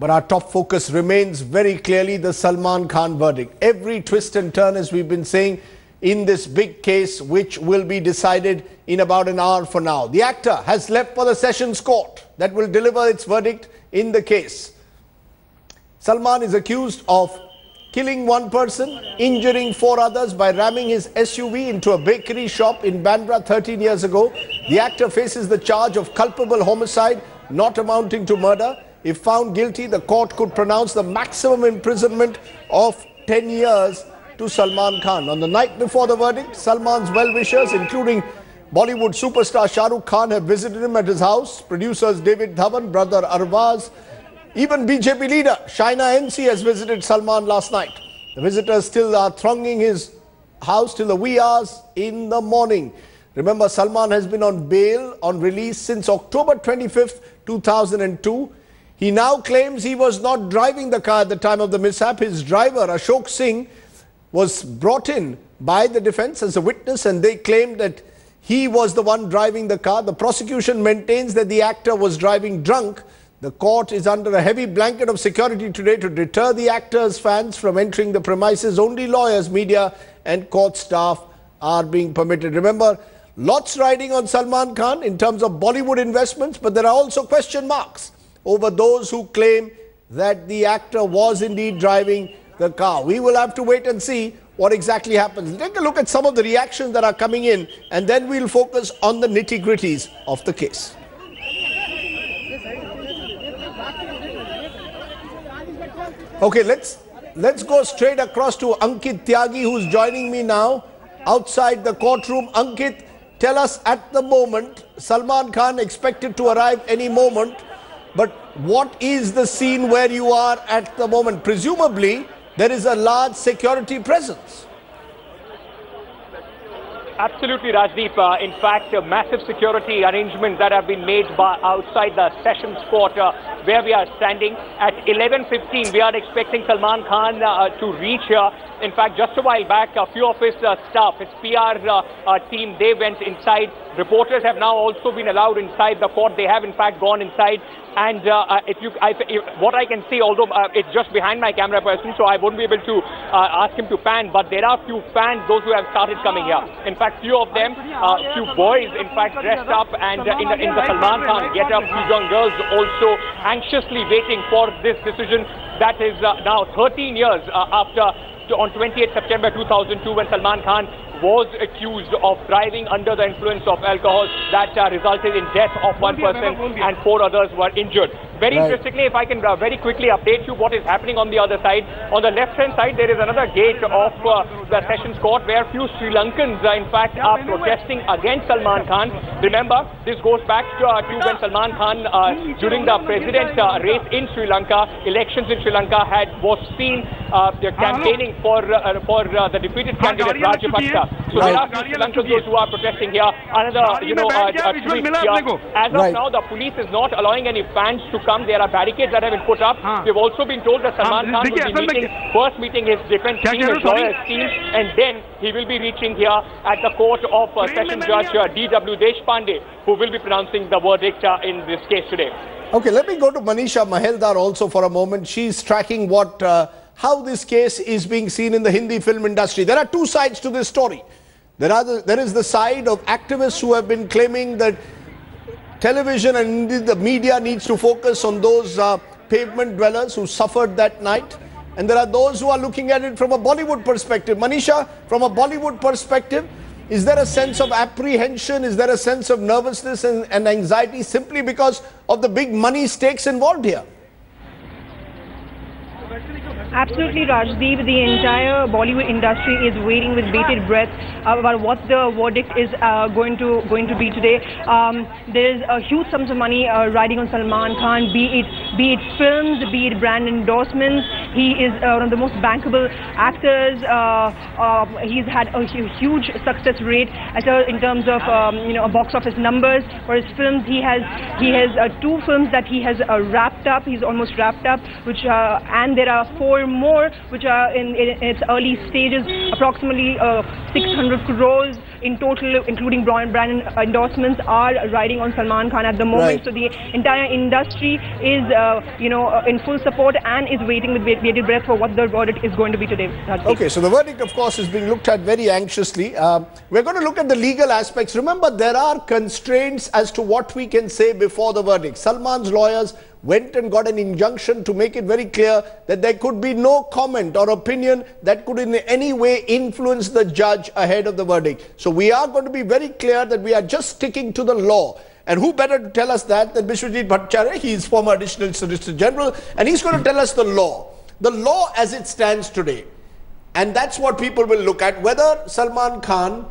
But our top focus remains very clearly the Salman Khan verdict. Every twist and turn, as we've been saying, in this big case, which will be decided in about an hour from now. The actor has left for the Sessions Court that will deliver its verdict in the case. Salman is accused of killing one person, injuring 4 others by ramming his SUV into a bakery shop in Bandra 13 years ago. The actor faces the charge of culpable homicide not amounting to murder. If found guilty, the court could pronounce the maximum imprisonment of 10 years to Salman Khan. On the night before the verdict, Salman's well-wishers, including Bollywood superstar Shah Rukh Khan, have visited him at his house. Producers David Dhawan, brother Arvaz, even BJP leader Shaina NC has visited Salman last night. The visitors still are thronging his house till the wee hours in the morning. Remember, Salman has been on bail on release since October 25th, 2002. He now claims he was not driving the car at the time of the mishap. His driver, Ashok Singh, was brought in by the defense as a witness, and they claimed that he was the one driving the car. The prosecution maintains that the actor was driving drunk. The court is under a heavy blanket of security today to deter the actor's fans from entering the premises. Only lawyers, media and court staff are being permitted. Remember, lots riding on Salman Khan in terms of Bollywood investments, but there are also question marks over those who claim that the actor was indeed driving the car. We will have to wait and see what exactly happens. Take a look at some of the reactions that are coming in, and then we'll focus on the nitty-gritties of the case. Okay, let's go straight across to Ankit Tyagi, who's joining me now outside the courtroom. Ankit, tell us, at the moment, Salman Khan expected to arrive any moment, but what is the scene where you are at the moment? Presumably, there is a large security presence. Absolutely, Rajdeep. In fact, massive security arrangements that have been made by outside the Sessions Court where we are standing. At 11:15, we are expecting Salman Khan to reach here. In fact, just a while back, a few of his staff, his PR team, they went inside. Reporters have now also been allowed inside the court. They have, in fact, gone inside. And what I can see, although it's just behind my camera person, so I won't be able to ask him to pan, but there are few fans, those who have started coming here. In fact, few of them, few boys, in fact, dressed up and in the Salman Khan get-up, few young girls also anxiously waiting for this decision that is now 13 years after, on 28th September 2002, when Salman Khan was accused of driving under the influence of alcohol that resulted in death of one person and 4 others were injured. Very interestingly, if I can very quickly update you what is happening on the other side. On the left-hand side, there is another gate of the Sessions Court where few Sri Lankans, in fact, are protesting against Salman Khan. Remember, this goes back to when Salman Khan, during the president race in Sri Lanka, elections in Sri Lanka, was seen campaigning for the defeated candidate Rajapaksa. So there are Sri Lankans those who are protesting here. Another, tweet here. As of now, the police is not allowing any fans to come. There are barricades that have been put up. We've also been told that Salman Khan will be first meeting his defense team, his lawyers team, and then he will be reaching here at the court of Sessions Judge D.W. Deshpande, who will be pronouncing the verdict in this case today. Okay, let me go to Manisha Maheldar also for a moment. She's tracking how this case is being seen in the Hindi film industry. There are 2 sides to this story. There is the side of activists who have been claiming that television and indeed the media needs to focus on those pavement dwellers who suffered that night. And there are those who are looking at it from a Bollywood perspective. Manisha, from a Bollywood perspective, is there a sense of apprehension? Is there a sense of nervousness and anxiety simply because of the big money stakes involved here? Absolutely, Rajdeep. The entire Bollywood industry is waiting with bated breath about what the verdict is going to be today. There is a huge sums of money riding on Salman Khan, be it films, be it brand endorsements. He is one of the most bankable actors. He's had a huge success rate in terms of box office numbers. For his films, he has 2 films that he has wrapped up. He's almost wrapped up, and there are 4 more which are in its early stages, approximately 600 crores in total, including brand endorsements, are riding on Salman Khan at the moment. Right. So the entire industry is, in full support and is waiting with bated breath for what the verdict is going to be today. Okay, so the verdict, of course, is being looked at very anxiously. We're going to look at the legal aspects. Remember, there are constraints as to what we can say before the verdict. Salman's lawyers went and got an injunction to make it very clear that there could be no comment or opinion that could in any way influence the judge ahead of the verdict. So we are going to be very clear that we are just sticking to the law. And who better to tell us that than Biswajit Bhattacharya? He is former Additional Solicitor General, and he's going to tell us the law. The law as it stands today. And that's what people will look at. Whether Salman Khan,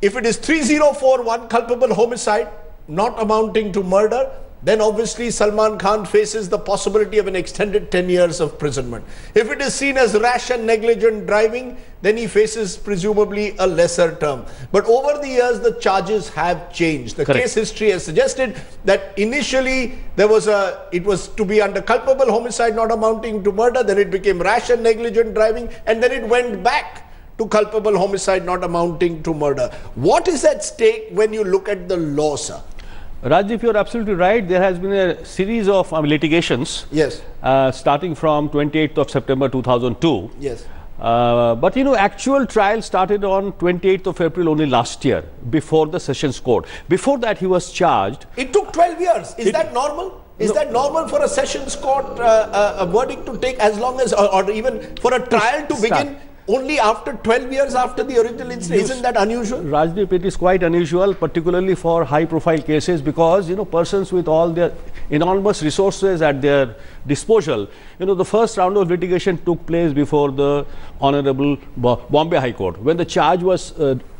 if it is 3041 culpable homicide, not amounting to murder, then obviously Salman Khan faces the possibility of an extended 10 years of imprisonment. If it is seen as rash and negligent driving, then he faces presumably a lesser term. But over the years, the charges have changed. The case history has suggested that initially it was to be under culpable homicide not amounting to murder, then it became rash and negligent driving, and then it went back to culpable homicide not amounting to murder. What is at stake when you look at the law, sir? Rajiv, you're absolutely right. There has been a series of litigations. Yes. Starting from 28th of September 2002. Yes. But you know, actual trial started on 28th of April only last year, before the Sessions Court. Before that, he was charged. It took 12 years. Is that normal? Is that normal for a Sessions Court a verdict to take as long as, or even for a trial to begin only after 12 years after the original incident? Isn't that unusual? Rajdeep, it is quite unusual, particularly for high profile cases, because you know, persons with all their enormous resources at their disposal, you know, the first round of litigation took place before the Honorable Bombay High Court, when the charge was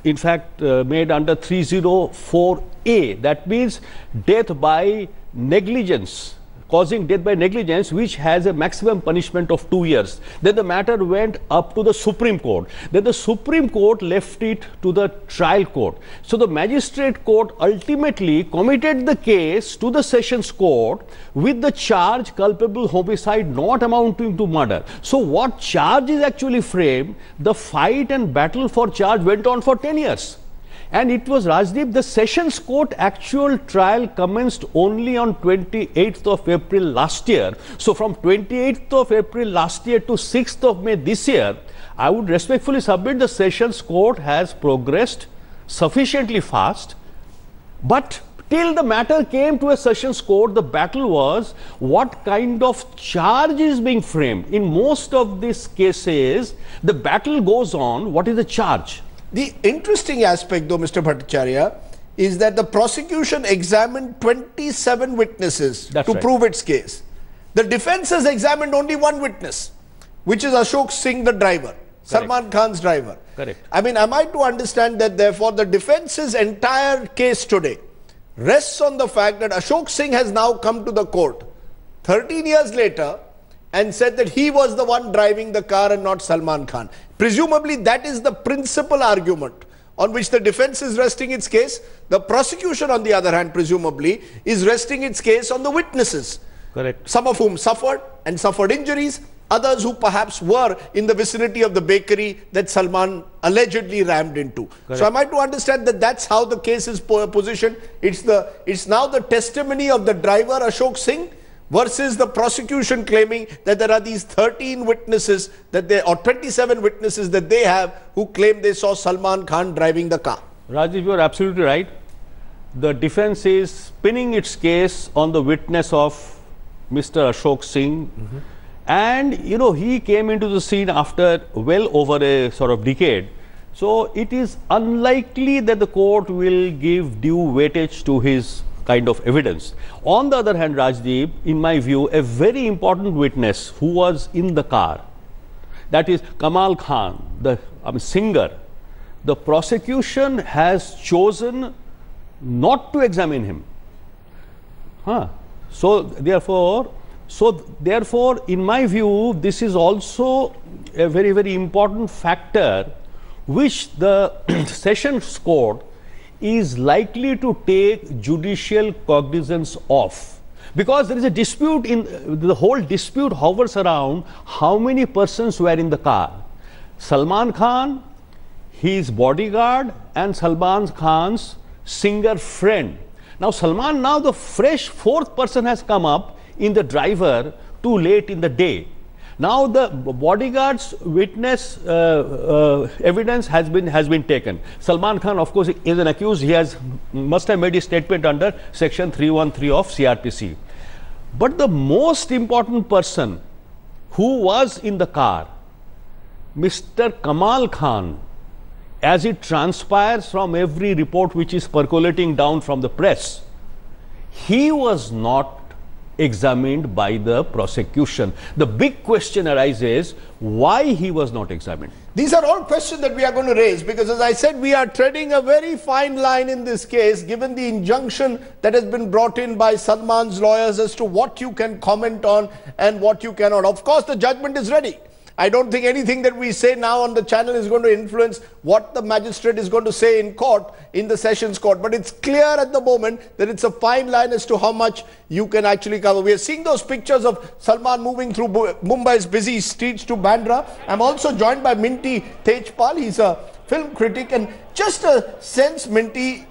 in fact made under 304A. That means death by negligence, causing death by negligence, which has a maximum punishment of 2 years. Then the matter went up to the Supreme Court. Then the Supreme Court left it to the trial court. So the magistrate court ultimately committed the case to the Sessions Court with the charge culpable homicide not amounting to murder. So what charge is actually framed? The fight and battle for charge went on for 10 years. And it was, Rajdeep, the Sessions Court actual trial commenced only on 28th of April last year. So from 28th of April last year to 6th of May this year, I would respectfully submit the Sessions Court has progressed sufficiently fast. But till the matter came to a Sessions Court, the battle was what kind of charge is being framed. In most of these cases, the battle goes on, what is the charge? The interesting aspect, though, Mr. Bhattacharya, is that the prosecution examined 27 witnesses to prove its case. The defense has examined only one witness, which is Ashok Singh, the driver, Salman Khan's driver. Correct. I mean, am I to understand that, therefore, the defense's entire case today rests on the fact that Ashok Singh has now come to the court 13 years later and said that he was the one driving the car and not Salman Khan? Presumably, that is the principal argument on which the defense is resting its case. The prosecution, on the other hand, presumably, is resting its case on the witnesses. Correct. Some of whom suffered and suffered injuries, others who perhaps were in the vicinity of the bakery that Salman allegedly rammed into. Correct. So am I to understand that that's how the case is positioned? It's now the testimony of the driver, Ashok Singh, versus the prosecution claiming that there are these 13 witnesses or 27 witnesses that they have who claim they saw Salman Khan driving the car. Rajiv, you are absolutely right. The defense is pinning its case on the witness of Mr. Ashok Singh. And, you know, he came into the scene after well over a sort of decade. So it is unlikely that the court will give due weightage to his kind of evidence. On the other hand, Rajdeep, in my view, a very important witness who was in the car, that is Kamal Khan, the singer, the prosecution has chosen not to examine him. So therefore, in my view, this is also a very, very important factor which the Sessions Court is likely to take judicial cognizance of, because there is a dispute the whole dispute hovers around how many persons were in the car. Salman Khan, his bodyguard and Salman Khan's singer friend. Now Salman, now the fresh fourth person has come up in the driver too late in the day. Now the bodyguard's witness evidence has been taken. Salman Khan, of course, is an accused. He must have made his statement under section 313 of CRPC. But the most important person who was in the car, Mr. Kamal Khan, as it transpires from every report which is percolating down from the press, he was not examined by the prosecution. The big question arises, why he was not examined? These are all questions that we are going to raise, because as I said, we are treading a very fine line in this case, given the injunction that has been brought in by Salman's lawyers as to what you can comment on and what you cannot. Of course, the judgment is ready. I don't think anything that we say now on the channel is going to influence what the magistrate is going to say in court, in the sessions court. But it's clear at the moment that it's a fine line as to how much you can actually cover. We are seeing those pictures of Salman moving through Mumbai's busy streets to Bandra. I'm also joined by Minty Tejpal. He's a film critic. And just a sense, Minty,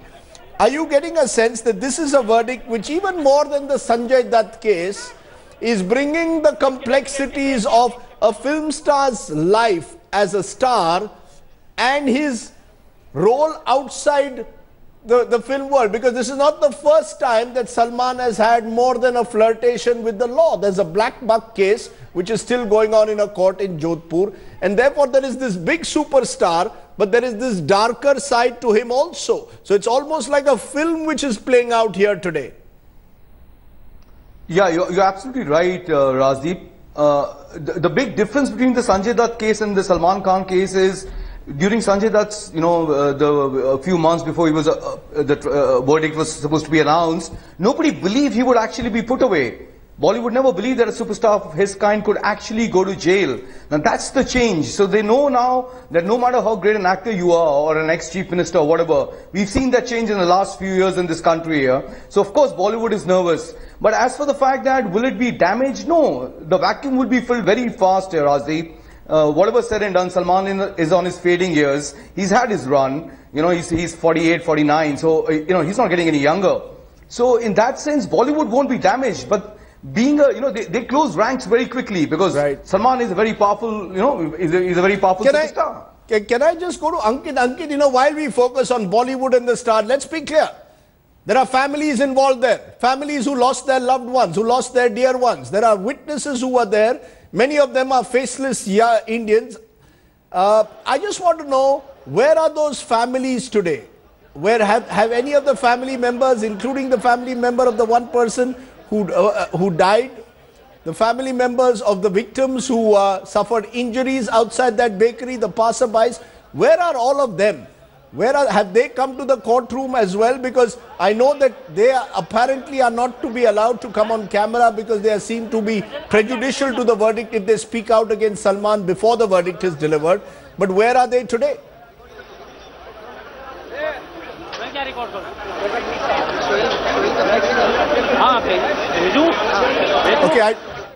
are you getting a sense that this is a verdict which, even more than the Sanjay Dutt case, is bringing the complexities of a film star's life as a star and his role outside the film world? Because this is not the first time that Salman has had more than a flirtation with the law. There's a black buck case which is still going on in a court in Jodhpur, and therefore there is this big superstar, but there is this darker side to him also. So it's almost like a film which is playing out here today. Yeah, you're absolutely right, Rajdeep. The big difference between the Sanjay Dutt case and the Salman Khan case is, during Sanjay Dutt's, a few months before he was the verdict was supposed to be announced, nobody believed he would actually be put away. Bollywood never believed that a superstar of his kind could actually go to jail. Now that's the change. So they know now that no matter how great an actor you are, or an ex-chief minister or whatever, we've seen that change in the last few years in this country here. So of course Bollywood is nervous. But as for the fact that will it be damaged? No, the vacuum will be filled very fast here, Rajdeep. Whatever said and done, Salman is on his fading years. He's had his run. He's 48, 49. So, he's not getting any younger. So in that sense, Bollywood won't be damaged. But being they close ranks very quickly, because right. Salman is a very powerful, he's a very powerful superstar. Can I just go to Ankit? Ankit, while we focus on Bollywood and the star, let's be clear. There are families involved there. Families who lost their loved ones, who lost their dear ones. There are witnesses who were there. Many of them are faceless Indians. I just want to know, where are those families today? Where have any of the family members, including the family member of the one person who died, the family members of the victims who suffered injuries outside that bakery, the passerbys, where are all of them? Have they come to the courtroom as well? Because I know that they apparently are not to be allowed to come on camera, because they are seen to be prejudicial to the verdict if they speak out against Salman before the verdict is delivered. But where are they today?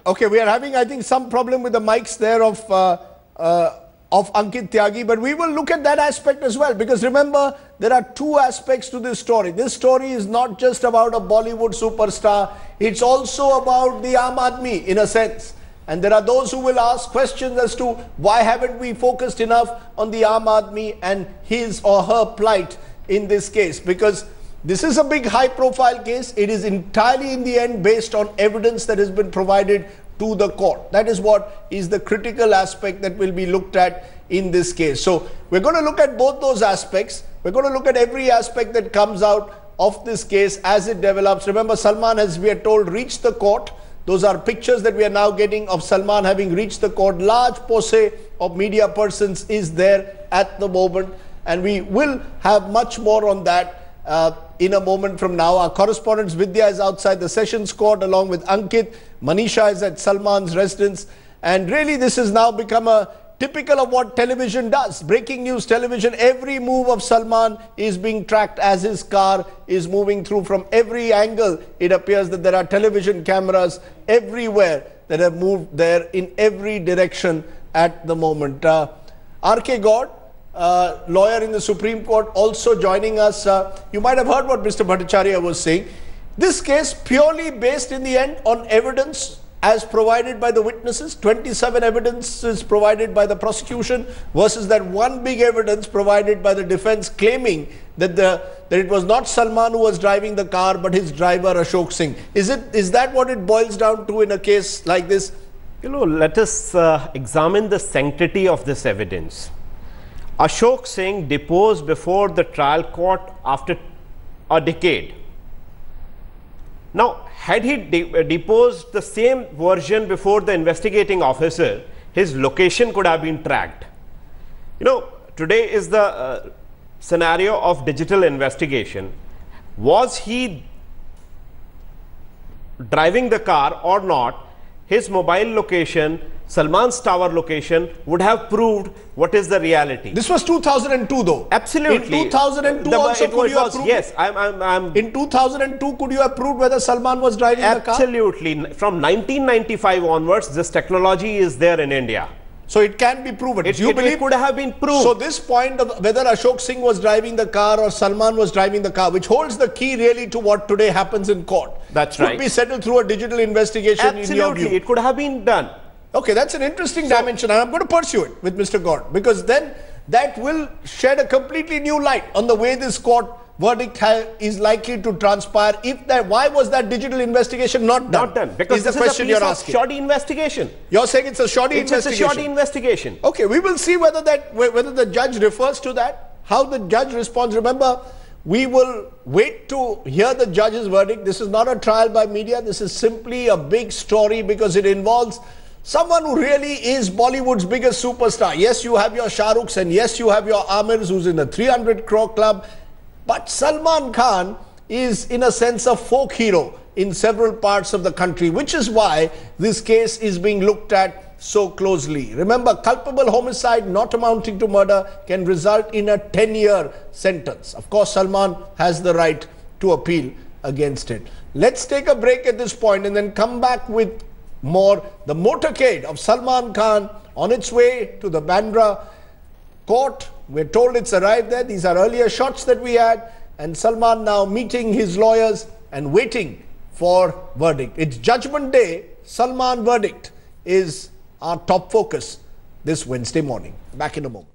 Okay, we are having, I think, some problem with the mics there of Ankit Tyagi, but we will look at that aspect as well, because remember, there are two aspects to this story. This story is not just about a Bollywood superstar, it's also about the Aam Aadmi in a sense. And there are those who will ask questions as to why haven't we focused enough on the Aam Aadmi and his or her plight in this case, because this is a big high profile case. It is entirely in the end based on evidence that has been provided to the court. That is what is the critical aspect that will be looked at in this case. So we're going to look at both those aspects. We're going to look at every aspect that comes out of this case as it develops. Remember, Salman, as we are told, reached the court. Those are pictures that we are now getting of Salman having reached the court. Large posse of media persons is there at the moment, and we will have much more on that in a moment from now. Our correspondent Vidya is outside the Sessions Court along with Ankit. Manisha is at Salman's residence, and really this has now become a typical of what television does. Breaking news television, every move of Salman is being tracked as his car is moving through from every angle. It appears that there are television cameras everywhere that have moved there in every direction at the moment. RK God, lawyer in the Supreme Court, also joining us. You might have heard what Mr. Bhattacharya was saying. This case purely based in the end on evidence as provided by the witnesses, 27 evidences provided by the prosecution versus that one big evidence provided by the defense claiming that it was not Salman who was driving the car but his driver Ashok Singh. Is that what it boils down to in a case like this? You know, let us examine the sanctity of this evidence. Ashok Singh deposed before the trial court after a decade. Now, had he deposed the same version before the investigating officer, his location could have been tracked. You know, today is the scenario of digital investigation. Was he driving the car or not? His mobile location, Salman's tower location would have proved what is the reality. This was 2002 though. Absolutely. In 2002 also could you have proved? Yes, in 2002 could you have proved whether Salman was driving the car? Absolutely. From 1995 onwards, this technology is there in India. So it can be proven. It could have been proved. So this point of whether Ashok Singh was driving the car or Salman was driving the car, which holds the key really to what today happens in court. That's right. Could be settled through a digital investigation. Absolutely. In your view. It could have been done. Okay, that's an interesting dimension, and I'm going to pursue it with Mr. Gaur, because then that will shed a completely new light on the way this court verdict is likely to transpire. Why was that digital investigation not done? Not done, because this is a piece of shoddy investigation. You're saying it's a shoddy investigation? It's a shoddy investigation. Okay, we will see whether the judge refers to that, how the judge responds. Remember, we will wait to hear the judge's verdict. This is not a trial by media. This is simply a big story because it involves someone who really is Bollywood's biggest superstar. Yes, you have your Shah Rukhs, and yes, you have your Amirs, who's in the 300 crore club. But Salman Khan is, in a sense, a folk hero in several parts of the country, which is why this case is being looked at so closely. Remember, culpable homicide not amounting to murder can result in a 10-year sentence. Of course, Salman has the right to appeal against it. Let's take a break at this point and then come back with more. The motorcade of Salman Khan on its way to the Bandra court. We're told it's arrived there. These are earlier shots that we had. And Salman now meeting his lawyers and waiting for verdict. It's Judgment Day. Salman verdict is our top focus this Wednesday morning. Back in a moment.